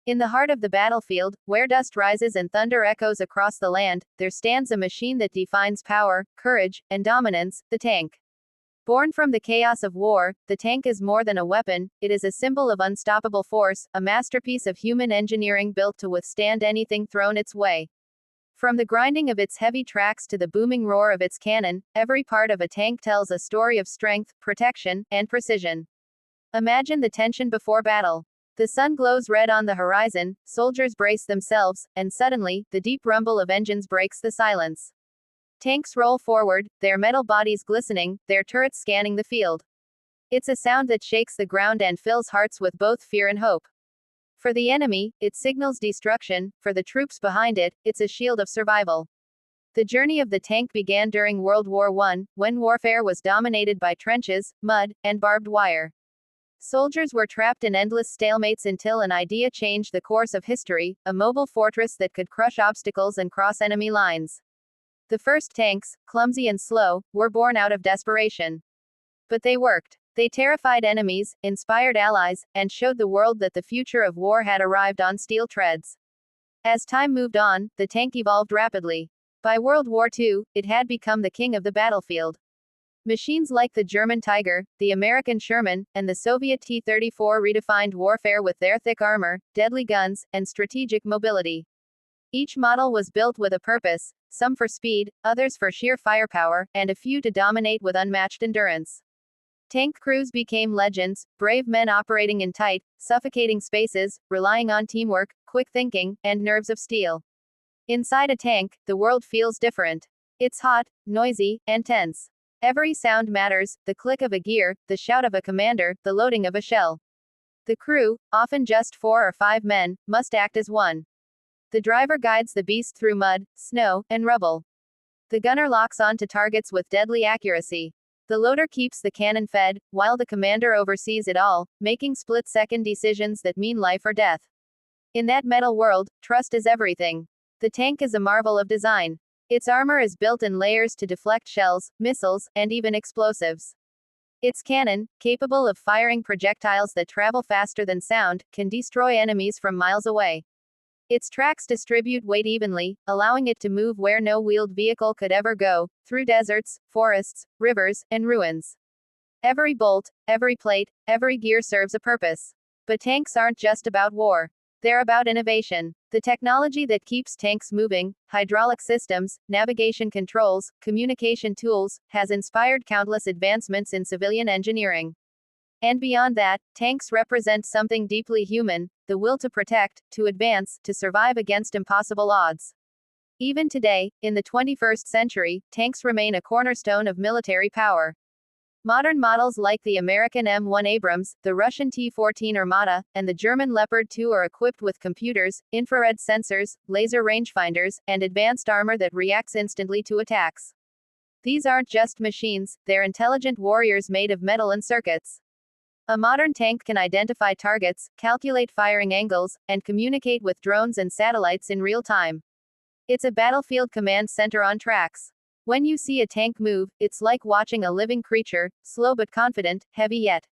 In the heart of the battlefield, where dust rises and thunder echoes across the land, there stands a machine that defines power, courage, and dominance, the tank. Born from the chaos of war, the tank is more than a weapon, it is a symbol of unstoppable force, a masterpiece of human engineering built to withstand anything thrown its way. From the grinding of its heavy tracks to the booming roar of its cannon, every part of a tank tells a story of strength, protection, and precision. Imagine the tension before battle. The sun glows red on the horizon, soldiers brace themselves, and suddenly, the deep rumble of engines breaks the silence. Tanks roll forward, their metal bodies glistening, their turrets scanning the field. It's a sound that shakes the ground and fills hearts with both fear and hope. For the enemy, it signals destruction, for the troops behind it, it's a shield of survival. The journey of the tank began during World War I, when warfare was dominated by trenches, mud, and barbed wire. Soldiers were trapped in endless stalemates until an idea changed the course of history, a mobile fortress that could crush obstacles and cross enemy lines. The first tanks, clumsy and slow, were born out of desperation. But they worked. They terrified enemies, inspired allies, and showed the world that the future of war had arrived on steel treads. As time moved on, the tank evolved rapidly. By World War II, it had become the king of the battlefield. Machines like the German Tiger, the American Sherman, and the Soviet T-34 redefined warfare with their thick armor, deadly guns, and strategic mobility. Each model was built with a purpose, some for speed, others for sheer firepower, and a few to dominate with unmatched endurance. Tank crews became legends, brave men operating in tight, suffocating spaces, relying on teamwork, quick thinking, and nerves of steel. Inside a tank, the world feels different. It's hot, noisy, and tense. Every sound matters, the click of a gear, the shout of a commander, the loading of a shell. The crew, often just 4 or 5 men, must act as one. The driver guides the beast through mud, snow, and rubble. The gunner locks on to targets with deadly accuracy. The loader keeps the cannon fed, while the commander oversees it all, making split-second decisions that mean life or death. In that metal world, trust is everything. The tank is a marvel of design. Its armor is built in layers to deflect shells, missiles, and even explosives. Its cannon, capable of firing projectiles that travel faster than sound, can destroy enemies from miles away. Its tracks distribute weight evenly, allowing it to move where no wheeled vehicle could ever go, through deserts, forests, rivers, and ruins. Every bolt, every plate, every gear serves a purpose. But tanks aren't just about war. They're about innovation. The technology that keeps tanks moving, hydraulic systems, navigation controls, communication tools, has inspired countless advancements in civilian engineering. And beyond that, tanks represent something deeply human, the will to protect, to advance, to survive against impossible odds. Even today, in the 21st century, tanks remain a cornerstone of military power. Modern models like the American M1 Abrams, the Russian T-14 Armata, and the German Leopard 2 are equipped with computers, infrared sensors, laser rangefinders, and advanced armor that reacts instantly to attacks. These aren't just machines, they're intelligent warriors made of metal and circuits. A modern tank can identify targets, calculate firing angles, and communicate with drones and satellites in real time. It's a battlefield command center on tracks. When you see a tank move, it's like watching a living creature, slow but confident, heavy yet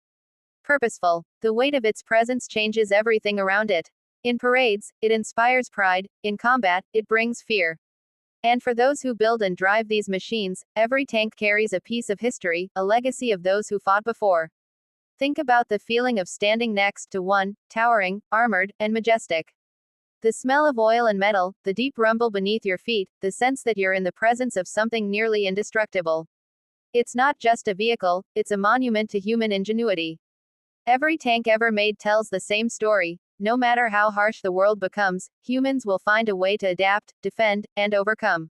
purposeful. The weight of its presence changes everything around it. In parades, it inspires pride, in combat, it brings fear. And for those who build and drive these machines, every tank carries a piece of history, a legacy of those who fought before. Think about the feeling of standing next to one, towering, armored, and majestic. The smell of oil and metal, the deep rumble beneath your feet, the sense that you're in the presence of something nearly indestructible. It's not just a vehicle, it's a monument to human ingenuity. Every tank ever made tells the same story. No matter how harsh the world becomes, humans will find a way to adapt, defend, and overcome.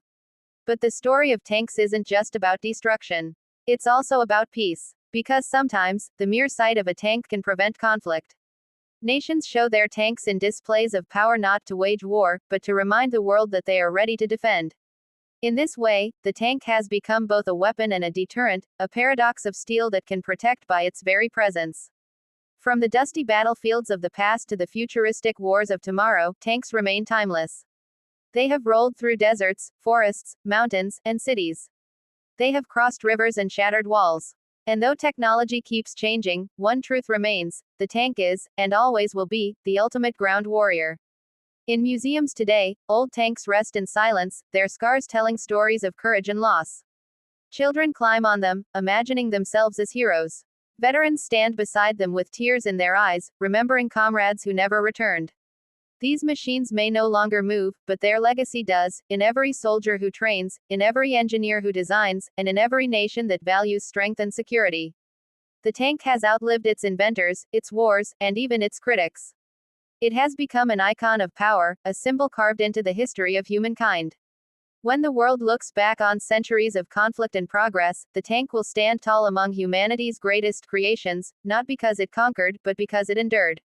But the story of tanks isn't just about destruction. It's also about peace. Because sometimes, the mere sight of a tank can prevent conflict. Nations show their tanks in displays of power not to wage war, but to remind the world that they are ready to defend. In this way, the tank has become both a weapon and a deterrent, a paradox of steel that can protect by its very presence. From the dusty battlefields of the past to the futuristic wars of tomorrow, tanks remain timeless. They have rolled through deserts, forests, mountains, and cities. They have crossed rivers and shattered walls. And though technology keeps changing, one truth remains: the tank is, and always will be, the ultimate ground warrior. In museums today, old tanks rest in silence, their scars telling stories of courage and loss. Children climb on them, imagining themselves as heroes. Veterans stand beside them with tears in their eyes, remembering comrades who never returned. These machines may no longer move, but their legacy does, in every soldier who trains, in every engineer who designs, and in every nation that values strength and security. The tank has outlived its inventors, its wars, and even its critics. It has become an icon of power, a symbol carved into the history of humankind. When the world looks back on centuries of conflict and progress, the tank will stand tall among humanity's greatest creations, not because it conquered, but because it endured.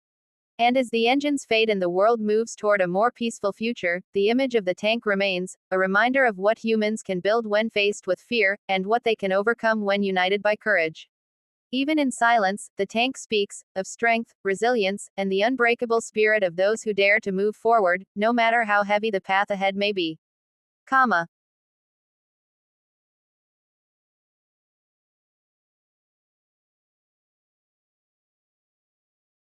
And as the engines fade and the world moves toward a more peaceful future, the image of the tank remains, a reminder of what humans can build when faced with fear, and what they can overcome when united by courage. Even in silence, the tank speaks, of strength, resilience, and the unbreakable spirit of those who dare to move forward, no matter how heavy the path ahead may be. Comma.